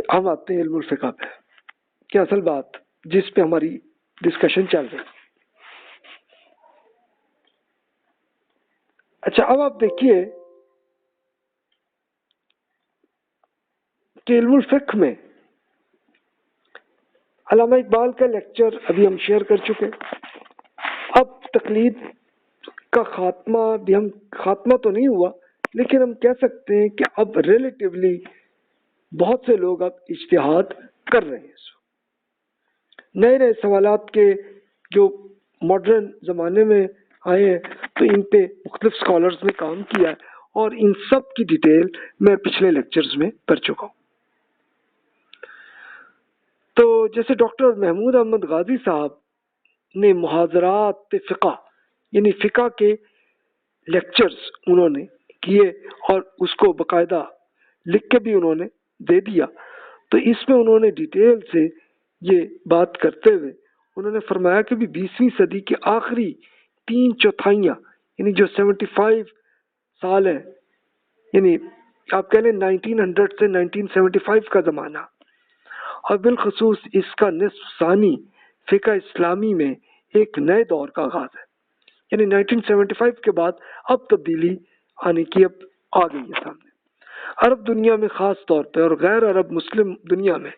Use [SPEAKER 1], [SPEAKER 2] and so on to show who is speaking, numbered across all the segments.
[SPEAKER 1] ہم آتے ہیں علم الفقہ پہ کہ اصل بات جس پہ ہماری ڈسکشن چل رہی. اچھا اب آپ دیکھیے کہ علم الفقہ میں علامہ اقبال کا لیکچر ابھی ہم شیئر کر چکے. اب تقلید کا خاتمہ تو نہیں ہوا، لیکن ہم کہہ سکتے ہیں کہ اب ریلیٹیولی بہت سے لوگ اب اجتہاد کر رہے ہیں. نئے نئے سوالات کے جو ماڈرن زمانے میں آئے ہیں تو ان پہ مختلف اسکالرز نے کام کیا ہے، اور ان سب کی ڈیٹیل میں پچھلے لیکچرز میں کر چکا ہوں. تو جیسے ڈاکٹر محمود احمد غازی صاحب نے محاضرات فقہ یعنی فقہ کے لیکچرز انہوں نے کیے اور اس کو باقاعدہ لکھ کے بھی انہوں نے دے دیا. تو اس میں انہوں نے ڈیٹیل سے یہ بات کرتے ہوئے انہوں نے فرمایا کہ بھی 20ویں صدی کے آخری 3/4 یعنی جو 75 سال ہیں، یعنی آپ کہہ لیں 1900 سے 1975 کا زمانہ، اور بالخصوص اس کا نصف ثانی فقہ اسلامی میں ایک نئے دور کا آغاز ہے. یعنی 1975 کے بعد اب تبدیلی آنے کی اب آ گئی ہے سامنے. عرب دنیا میں خاص طور پہ اور غیر عرب مسلم دنیا میں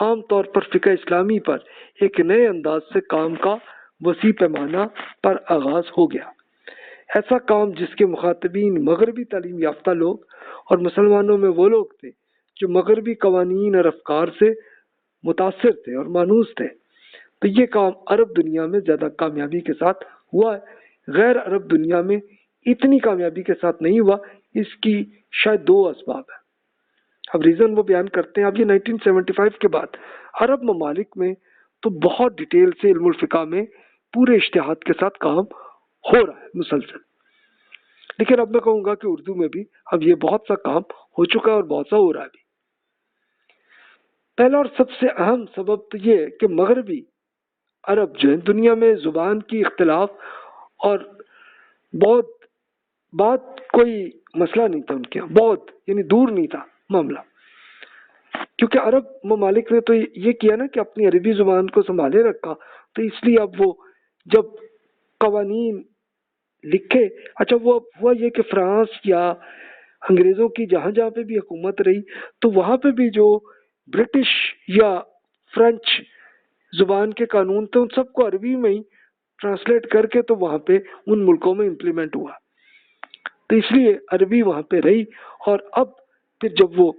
[SPEAKER 1] عام طور پر فقہ اسلامی پر ایک نئے انداز سے کام کا وسیع پیمانہ پر آغاز ہو گیا. ایسا کام جس کے مخاطبین مغربی تعلیم یافتہ لوگ اور مسلمانوں میں وہ لوگ تھے جو مغربی قوانین اور افکار سے متاثر تھے اور مانوس تھے. تو یہ کام عرب دنیا میں زیادہ کامیابی کے ساتھ ہوا ہے، غیر عرب دنیا میں اتنی کامیابی کے ساتھ نہیں ہوا. اس کی شاید 2 اسباب ہیں. اب ریزن وہ بیان کرتے ہیں. اب یہ 1975 کے بعد عرب ممالک میں تو بہت ڈیٹیل سے علم الفقہ میں پورے اجتہاد کے ساتھ کام ہو رہا ہے مسلسل. لیکن اب میں کہوں گا کہ اردو میں بھی اب یہ بہت سا کام ہو چکا ہے اور بہت سا ہو رہا ہے بھی. پہلا اور سب سے اہم سبب تو یہ کہ مغربی عرب جو ہے دنیا میں زبان کی اختلاف اور بات کوئی مسئلہ نہیں تھا ان کے، بہت یعنی دور نہیں تھا معاملہ. کیونکہ عرب ممالک نے تو یہ کیا نا کہ اپنی عربی زبان کو سنبھالے رکھا، تو اس لیے اب وہ جب قوانین لکھے، اچھا وہ اب ہوا یہ کہ فرانس یا انگریزوں کی جہاں جہاں پہ بھی حکومت رہی تو وہاں پہ بھی جو برٹش یا فرینچ زبان کے قانون تھے ان سب کو عربی میں ہی ٹرانسلیٹ کر کے تو وہاں پہ ان ملکوں میں امپلیمنٹ ہوا. تو اس لیے عربی وہاں پہ رہی، اور اب پھر جب وہ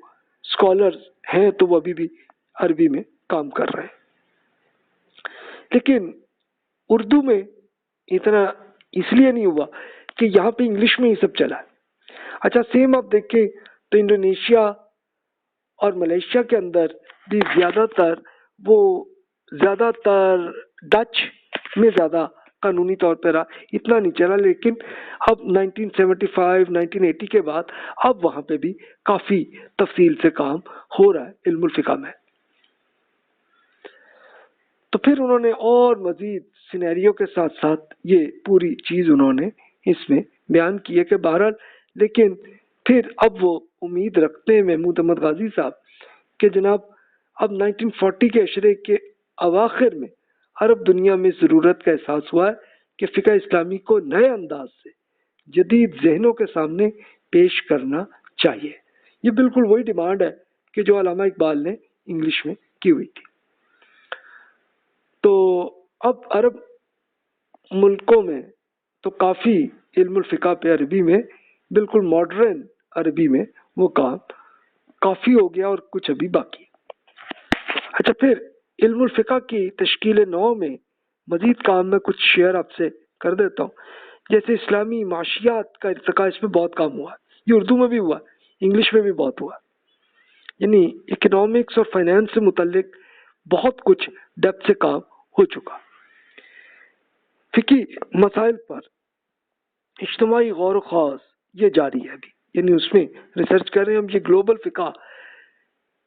[SPEAKER 1] اسکالرز ہیں تو وہ ابھی بھی عربی میں کام کر رہے ہیں. لیکن اردو میں اتنا اس لیے نہیں ہوا کہ یہاں پہ انگلش میں ہی سب چلا ہے. اچھا سیم آپ دیکھیں تو انڈونیشیا اور ملیشیا کے اندر بھی زیادہ تر ڈچ میں زیادہ قانونی طور پر رہا، اتنا نہیں چلا. لیکن اب 1975 1980 کے بعد اب وہاں پہ بھی کافی تفصیل سے کام ہو رہا ہے علم الفقہ میں. تو پھر انہوں نے اور مزید سینیریو کے ساتھ ساتھ یہ پوری چیز انہوں نے اس میں بیان کی ہے کہ بہرحال لیکن پھر اب وہ امید رکھتے ہیں محمود احمد غازی صاحب کہ جناب اب 1940 کے عشرے کے اواخر میں عرب دنیا میں ضرورت کا احساس ہوا ہے کہ فقہ اسلامی کو نئے انداز سے جدید ذہنوں کے سامنے پیش کرنا چاہیے. یہ بالکل وہی ڈیمانڈ ہے کہ جو علامہ اقبال نے انگلش میں کی ہوئی تھی. تو اب عرب ملکوں میں تو کافی علم الفقہ پہ عربی میں بالکل ماڈرن عربی میں وہ کام کافی ہو گیا اور کچھ ابھی باقی. اچھا پھر علم الفقہ کی تشکیل نو میں مزید کام میں کچھ شیئر آپ سے کر دیتا ہوں. جیسے اسلامی معاشیات کا ارتقاء اس میں بہت کام ہوا، یہ اردو میں بھی ہوا، انگلش میں بھی بہت ہوا. یعنی اکنامکس اور فائنینس سے متعلق بہت کچھ ڈیپتھ سے کام ہو چکا. فقہی مسائل پر اجتماعی غور و خوض یہ جاری ہے ابھی، یعنی اس میں ریسرچ کر رہے ہیں ہم. یہ گلوبل فقہ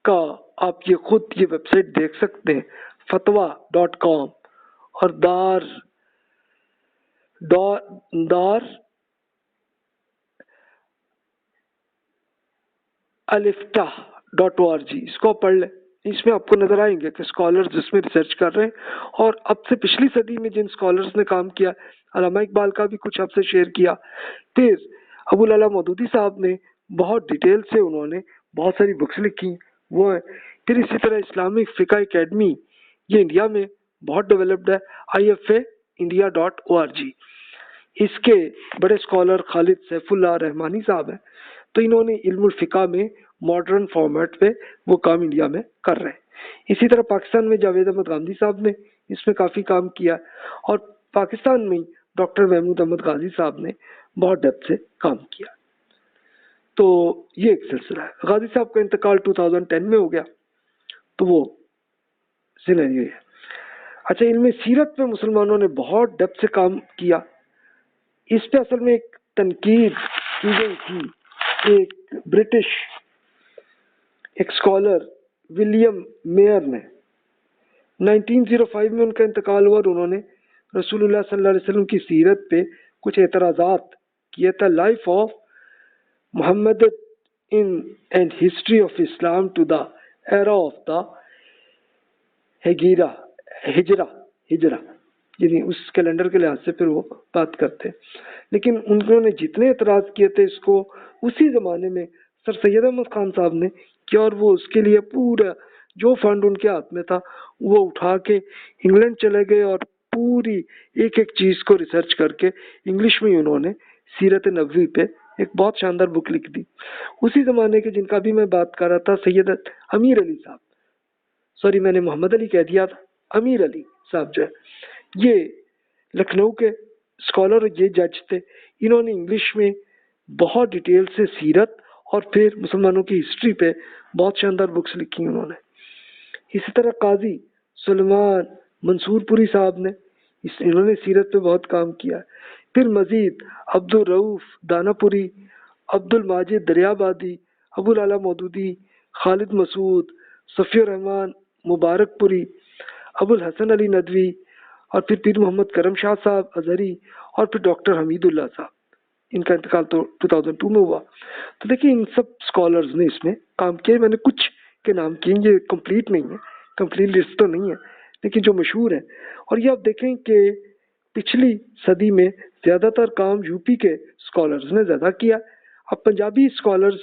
[SPEAKER 1] کا آپ یہ خود یہ ویب سائٹ دیکھ سکتے ہیں فتوا.com اور دار الافتاء .org اس کو آپ پڑھ لیں. اس میں آپ کو نظر آئیں گے کہ اسکالرز اس میں ریسرچ کر رہے ہیں، اور اب سے پچھلی صدی میں جن اسکالرز نے کام کیا، علامہ اقبال کا بھی کچھ آپ سے شیئر کیا. پھر ابو العلا مودودی صاحب نے بہت ڈیٹیل سے انہوں نے بہت ساری بکس لکھی وہ ہے. پھر اسی طرح اسلامک فقہ اکیڈمی، یہ انڈیا میں بہت ڈیولپڈ ہے، IFAindia.org. اس کے بڑے اسکالر خالد سیف اللہ رحمانی صاحب ہیں، تو انہوں نے علم الفقہ میں ماڈرن فارمیٹ پہ وہ کام انڈیا میں کر رہے ہیں. اسی طرح پاکستان میں جاوید احمد غامدی صاحب نے اس میں کافی کام کیا، اور پاکستان میں ڈاکٹر محمود احمد غازی صاحب نے بہت ڈیپتھ سے کام کیا. تو یہ ایک سلسلہ ہے. غازی صاحب کا انتقال 2010 میں ہو گیا، تو وہ سینیریو ہے. اچھا، علم سیرت پہ مسلمانوں نے بہت ڈیپتھ سے کام کیا. اس پہ اصل میں ایک تنقید کی گئی تھی. ایک برٹش ایک اسکالر ولیم میئر نے 1905 میں ان کا انتقال ہوا، اور انہوں نے رسول اللہ صلی اللہ علیہ وسلم کی سیرت پہ کچھ اعتراضات کیا تھا. Life of Muhammad in and history of Islam to the era of the Hijra, یعنی اس کیلنڈر کے لحاظ سے پھر وہ بات کرتے. لیکن انہوں نے جتنے اعتراض کیے تھے اس کو اسی زمانے میں سر سید احمد خان صاحب نے کیا، اور وہ اس کے لیے پورا جو فنڈ ان کے ہاتھ میں تھا وہ اٹھا کے انگلینڈ چلے گئے، اور پوری ایک ایک چیز کو ریسرچ کر کے انگلش میں انہوں نے سیرت نبوی پہ ایک بہت شاندار بک لکھ دی. اسی زمانے کے جن کا بھی میں بات کر رہا تھا، سید امیر علی صاحب، سوری میں نے محمد علی کہہ دیا تھا، امیر علی صاحب جو ہے یہ لکھنؤ کے اسکالر، یہ جج تھے. انہوں نے انگلش میں بہت ڈیٹیل سے سیرت اور پھر مسلمانوں کی ہسٹری پہ بہت شاندار بکس لکھی انہوں نے. اسی طرح قاضی سلیمان منصور پوری صاحب نے انہوں نے سیرت پہ بہت کام کیا. پھر مزید عبد الرؤف دانا پوری، عبد الماجد دریابادی، ابو العلا مودودی، خالد مسعود، صفی الرحمان مبارک پوری، ابو الحسن علی ندوی، اور پھر پیر محمد کرم شاہ صاحب ازہری، اور پھر ڈاکٹر حمید اللہ صاحب. ان کا انتقال تو 2002 میں ہوا. تو دیکھیں ان سب اسکالرز نے اس میں کام کیا. میں نے کچھ کے نام کیے، یہ کمپلیٹ نہیں ہے، کمپلیٹ لسٹ تو نہیں ہے، لیکن جو مشہور ہیں. اور یہ آپ دیکھیں کہ پچھلی صدی میں زیادہ تر کام یو پی کے اسکالرز نے زیادہ کیا. اب پنجابی اسکالرز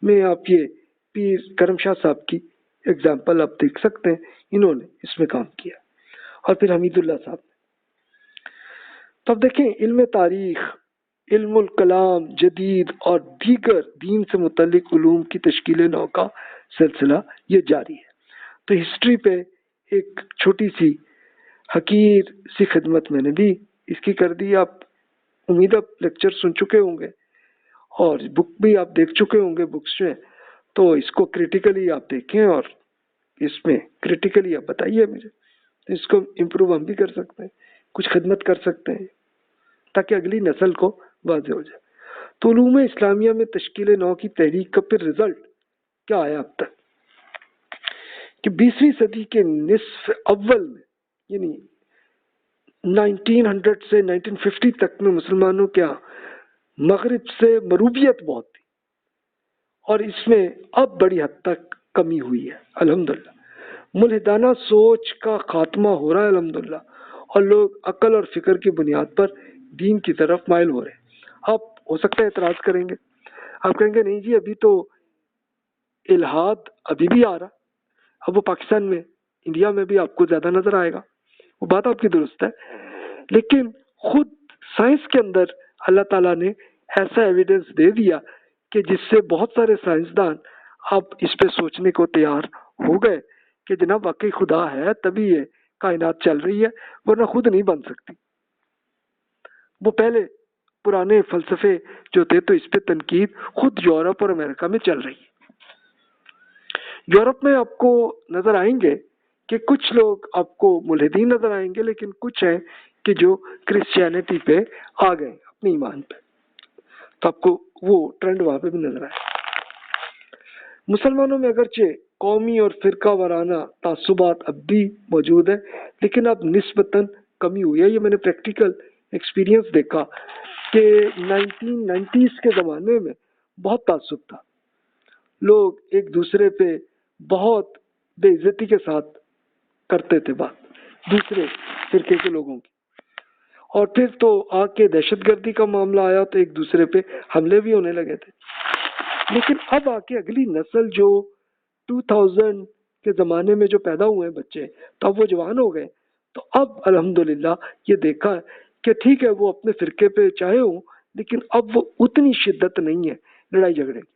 [SPEAKER 1] میں آپ یہ پیر کرم شاہ صاحب کی ایگزامپل آپ دیکھ سکتے ہیں، انہوں نے اس میں کام کیا، اور پھر حمید اللہ صاحب. تو اب دیکھیں علم تاریخ، علم الکلام جدید اور دیگر دین سے متعلق علوم کی تشکیل نو کا سلسلہ یہ جاری ہے. تو ہسٹری پہ ایک چھوٹی سی حقیر سی خدمت میں نے بھی اس کی کر دی. آپ امید آپ لیکچر سن چکے ہوں گے اور بک بھی آپ دیکھ چکے ہوں گے بکس میں، تو اس کو کریٹیکلی آپ دیکھیں اور اس میں کریٹیکلی آپ بتائیے مجھے، اس کو امپروو ہم بھی کر سکتے ہیں، کچھ خدمت کر سکتے ہیں تاکہ اگلی نسل کو واضح ہو جائے. تو علوم اسلامیہ میں تشکیل نو کی تحریک کا پھر رزلٹ کیا آیا اب تک کہ 20ویں صدی کے نصف اول میں، یعنی 1900 سے 1950 تک میں مسلمانوں کے مغرب سے مروبیت بہت تھی، اور اس میں اب بڑی حد تک کمی ہوئی ہے الحمدللہ. ملحدانہ سوچ کا خاتمہ ہو رہا ہے الحمدللہ، اور لوگ عقل اور فکر کی بنیاد پر دین کی طرف مائل ہو رہے ہیں. آپ ہو سکتا ہے اعتراض کریں گے، آپ کہیں گے نہیں جی ابھی تو الہاد ابھی بھی آ رہا، اب وہ پاکستان میں انڈیا میں بھی آپ کو زیادہ نظر آئے گا. وہ بات آپ کی درست ہے، لیکن خود سائنس کے اندر اللہ تعالیٰ نے ایسا ایویڈنس دے دیا کہ جس سے بہت سارے سائنسدان اب اس پہ سوچنے کو تیار ہو گئے کہ جناب واقعی خدا ہے تبھی یہ کائنات چل رہی ہے، ورنہ خود نہیں بن سکتی. وہ پہلے پرانے فلسفے جو تھے تو اس پہ تنقید خود یورپ اور امریکہ میں چل رہی ہے. یورپ میں آپ کو نظر آئیں گے کہ کچھ لوگ آپ کو ملحدین نظر آئیں گے، لیکن کچھ ہیں کہ جو کرسچینٹی پہ آ گئے اپنے ایمان پہ، تو آپ کو وہ ٹرینڈ وہاں پہ بھی نظر آئے. مسلمانوں میں اگرچہ قومی اور فرقہ وارانہ تعصبات اب بھی موجود ہیں، لیکن اب نسبتاً کمی ہوئی ہے. یہ میں نے پریکٹیکل ایکسپیرینس دیکھا کہ 1990s کے زمانے میں بہت تعصب تھا، لوگ ایک دوسرے پہ بہت بے عزتی کے ساتھ کرتے تھے بات دوسرے فرقے کے لوگوں کی، اور پھر تو آ کے دہشت گردی کا معاملہ آیا تو ایک دوسرے پہ حملے بھی ہونے لگے تھے۔ لیکن اب آ کے اگلی نسل جو 2000 کے زمانے میں جو پیدا ہوئے ہیں بچے، تو اب وہ جوان ہو گئے، تو اب الحمدللہ یہ دیکھا ہے کہ ٹھیک ہے وہ اپنے فرقے پہ چاہے ہوں، لیکن اب وہ اتنی شدت نہیں ہے لڑائی جھگڑے کی۔